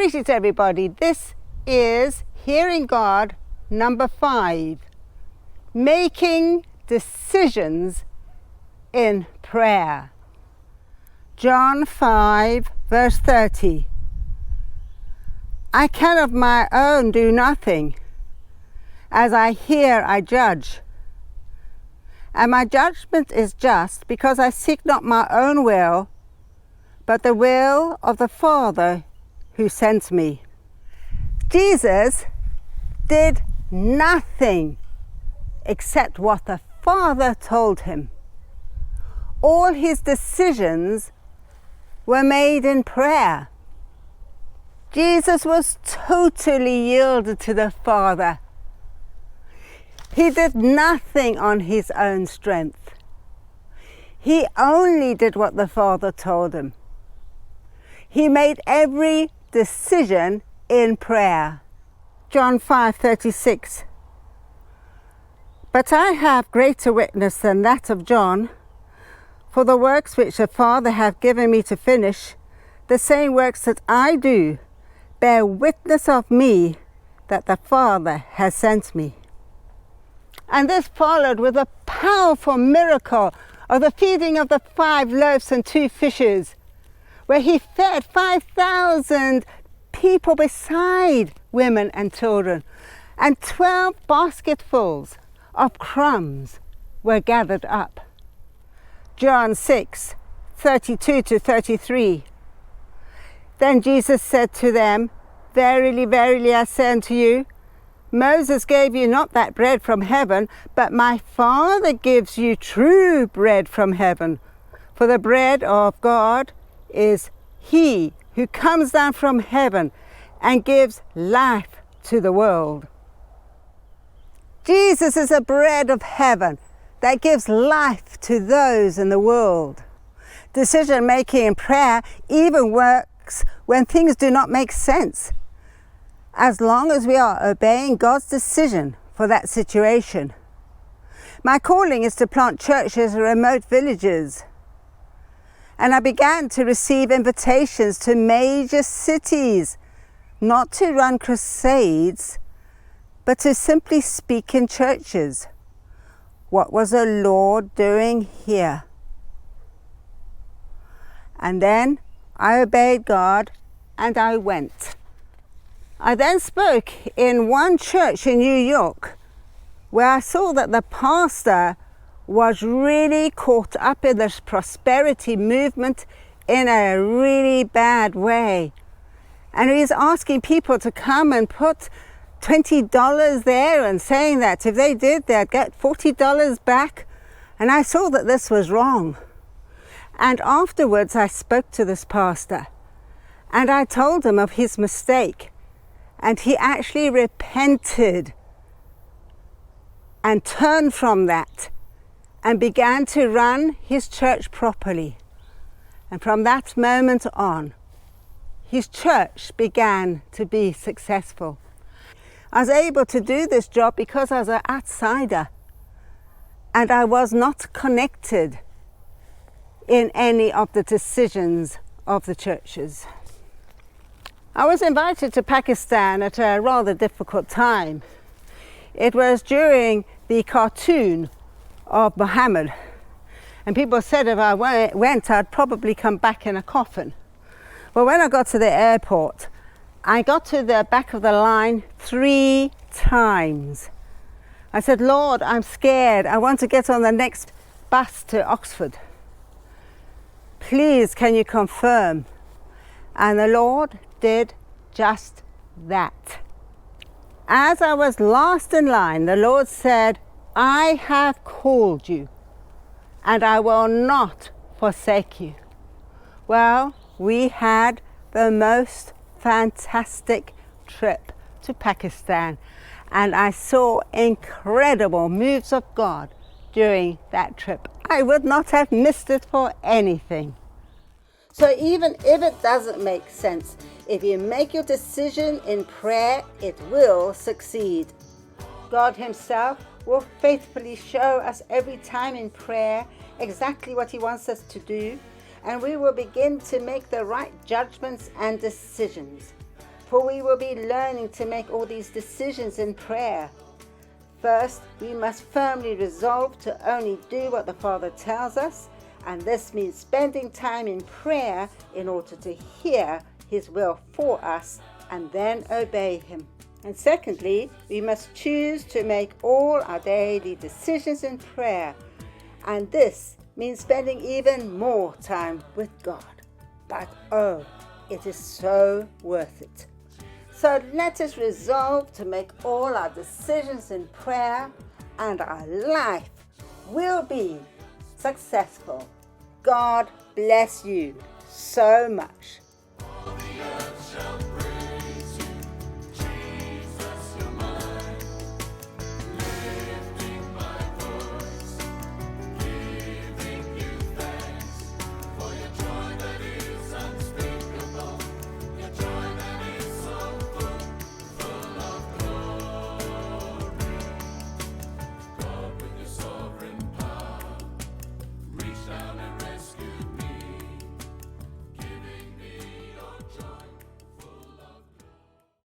Greetings everybody, this is Hearing God number 5, Making Decisions in Prayer. John 5 verse 30. I can of my own do nothing. As I hear, I judge. And my judgment is just, because I seek not my own will, but the will of the Father who sent me. Jesus did nothing except what the Father told him. All his decisions were made in prayer. Jesus was totally yielded to the Father. He did nothing on his own strength. He only did what the Father told him. He made every decision in prayer. John 5:36. But I have greater witness than that of John, for the works which the Father hath given me to finish, the same works that I do, bear witness of me that the Father has sent me. And this followed with a powerful miracle of the feeding of the 5 loaves and 2 fishes, where he fed 5,000 people beside women and children, and 12 basketfuls of crumbs were gathered up. John 6:32-33. Then Jesus said to them, Verily, verily, I say unto you, Moses gave you not that bread from heaven, but my Father gives you true bread from heaven. For the bread of God is he who comes down from heaven and gives life to the world. Jesus is the bread of heaven that gives life to those in the world. Decision making in prayer even works when things do not make sense, as long as we are obeying God's decision for that situation. My calling is to plant churches in remote villages, and I began to receive invitations to major cities, not to run crusades, but to simply speak in churches. What was the Lord doing here? And then I obeyed God and I went. I then spoke in one church in New York, where I saw that the pastor was really caught up in this prosperity movement in a really bad way. And he's asking people to come and put $20 there and saying that if they did, they'd get $40 back. And I saw that this was wrong. And afterwards I spoke to this pastor and I told him of his mistake. And he actually repented and turned from that and began to run his church properly. And from that moment on, his church began to be successful. I was able to do this job because I was an outsider and I was not connected in any of the decisions of the churches. I was invited to Pakistan at a rather difficult time. It was during the cartoon of Muhammad, and people said if I went, I'd probably come back in a coffin. Well, when I got to the airport, I got to the back of the line 3 times. I said, Lord, I'm scared. I want to get on the next bus to Oxford. Please, can you confirm? And the Lord did just that. As I was last in line, the Lord said, I have called you and I will not forsake you. Well, we had the most fantastic trip to Pakistan, and I saw incredible moves of God during that trip. I would not have missed it for anything. So even if it doesn't make sense, if you make your decision in prayer, it will succeed. God himself will faithfully show us every time in prayer exactly what he wants us to do, and we will begin to make the right judgments and decisions. for we will be learning to make all these decisions in prayer. First, we must firmly resolve to only do what the Father tells us, and this means spending time in prayer in order to hear His will for us and then obey Him. And secondly, we must choose to make all our daily decisions in prayer, and this means spending even more time with God. But oh, it is so worth it. So let us resolve to make all our decisions in prayer, and our life will be successful. God bless you so much. All the earth shall praise.